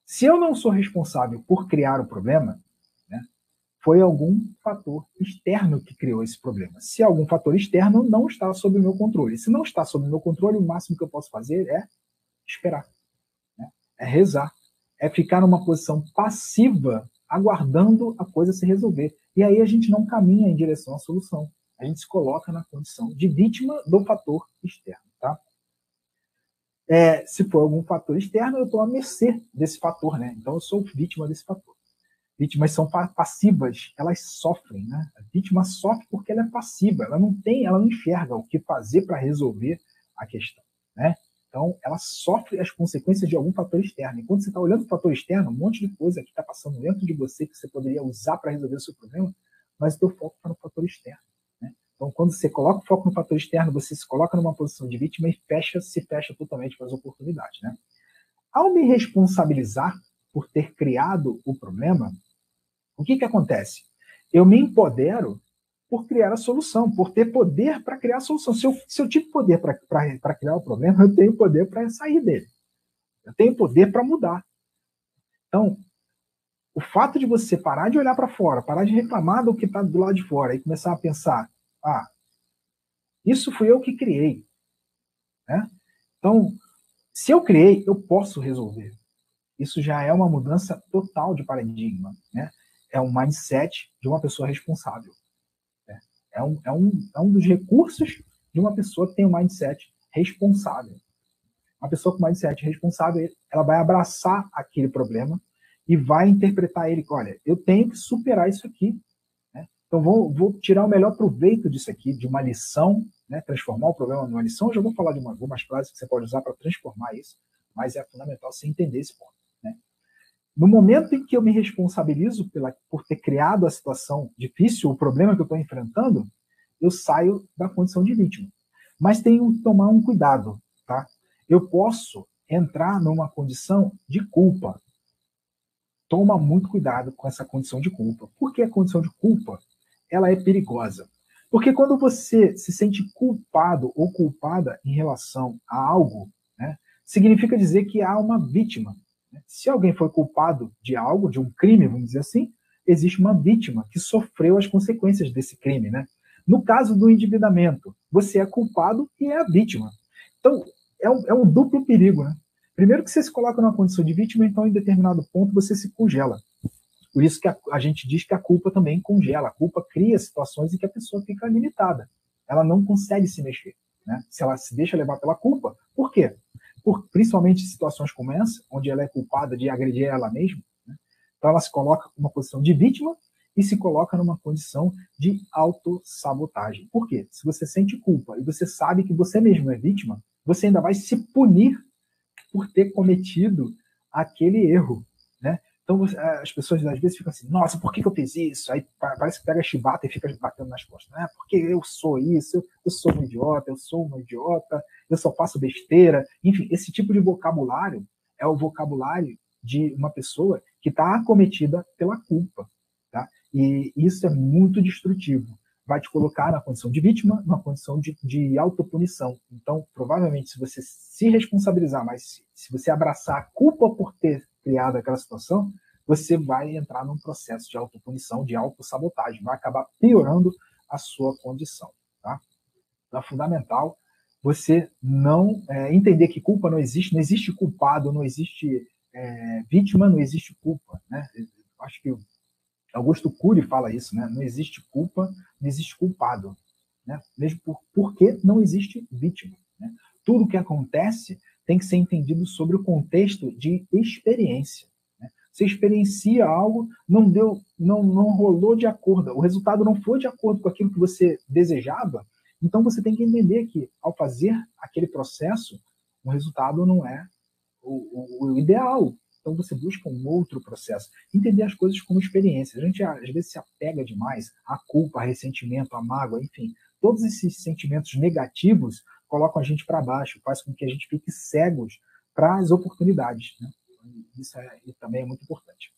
Se eu não sou responsável por criar o problema, né, foi algum fator externo que criou esse problema. Se algum fator externo não está sob o meu controle. Se não está sob o meu controle, o máximo que eu posso fazer é esperar, né? É rezar, é ficar numa posição passiva, aguardando a coisa se resolver. E aí a gente não caminha em direção à solução. A gente se coloca na condição de vítima do fator externo, tá? Se for algum fator externo, eu estou à mercê desse fator, né? Então eu sou vítima desse fator. Vítimas são passivas, elas sofrem, né? A vítima sofre porque ela é passiva, ela não enxerga o que fazer para resolver a questão, né? Então ela sofre as consequências de algum fator externo. Enquanto você está olhando o fator externo, um monte de coisa que está passando dentro de você que você poderia usar para resolver o seu problema, mas o teu foco está no fator externo, né? Então, quando você coloca o foco no fator externo, você se coloca numa posição de vítima e se fecha totalmente para as oportunidades, né? Ao me responsabilizar por ter criado o problema, o que acontece? Eu me empodero por criar a solução, por ter poder para criar a solução. Se eu tive poder para criar o problema, eu tenho poder para sair dele. Eu tenho poder para mudar. Então, o fato de você parar de olhar para fora, parar de reclamar do que está do lado de fora e começar a pensar, isso fui eu que criei, né? Então, se eu criei, eu posso resolver. Isso já é uma mudança total de paradigma, né? É um mindset de uma pessoa responsável, né? É um dos recursos de uma pessoa que tem um mindset responsável. Uma pessoa com mindset responsável, ela vai abraçar aquele problema e vai interpretar ele, olha, eu tenho que superar isso aqui, né? Então vou tirar o melhor proveito disso aqui, de uma lição, né? Transformar o problema numa lição. Eu já vou falar de algumas frases que você pode usar para transformar isso, mas é fundamental você entender esse ponto, né? No momento em que eu me responsabilizo por ter criado a situação difícil, o problema que eu estou enfrentando, eu saio da condição de vítima. Mas tenho que tomar um cuidado, tá? Eu posso entrar numa condição de culpa. Toma muito cuidado com essa condição de culpa. Por que a condição de culpa ela é perigosa? Porque quando você se sente culpado ou culpada em relação a algo, né, significa dizer que há uma vítima. Se alguém foi culpado de algo, de um crime, vamos dizer assim, existe uma vítima que sofreu as consequências desse crime, né? No caso do endividamento, você é culpado e é a vítima. Então, é um duplo perigo, né? Primeiro que você se coloca numa condição de vítima, então em determinado ponto você se congela. Por isso que a gente diz que a culpa também congela. A culpa cria situações em que a pessoa fica limitada. Ela não consegue se mexer, né? Se ela se deixa levar pela culpa, por quê? Principalmente em situações como essa, onde ela é culpada de agredir ela mesma, né? Então ela se coloca numa posição de vítima e se coloca numa condição de autossabotagem. Por quê? Se você sente culpa e você sabe que você mesmo é vítima, você ainda vai se punir por ter cometido aquele erro, né? Então as pessoas às vezes ficam assim, nossa, por que eu fiz isso? Aí parece que pega a chibata e fica batendo nas costas, né? Porque eu sou isso, eu sou um idiota, eu só faço besteira. Enfim, esse tipo de vocabulário é o vocabulário de uma pessoa que está acometida pela culpa, tá? E isso é muito destrutivo. Vai te colocar na condição de vítima, na condição de autopunição. Então, provavelmente, se você se responsabilizar, mas se você abraçar a culpa por ter criado aquela situação, você vai entrar num processo de autopunição, de autossabotagem, vai acabar piorando a sua condição, tá? Então, é fundamental você não entender que culpa não existe culpado, não existe vítima, não existe culpa, né? Eu acho que Augusto Cury fala isso, né? Não existe culpa, não existe culpado, né? Mesmo porque não existe vítima, né? Tudo que acontece tem que ser entendido sobre o contexto de experiência, né? Você experiencia algo, não rolou de acordo, o resultado não foi de acordo com aquilo que você desejava, então você tem que entender que ao fazer aquele processo, o resultado não é o ideal. Então você busca um outro processo. Entender as coisas como experiência. A gente às vezes se apega demais à culpa, ao ressentimento, à mágoa, enfim. Todos esses sentimentos negativos colocam a gente para baixo, faz com que a gente fique cegos para as oportunidades, né? Isso também é muito importante.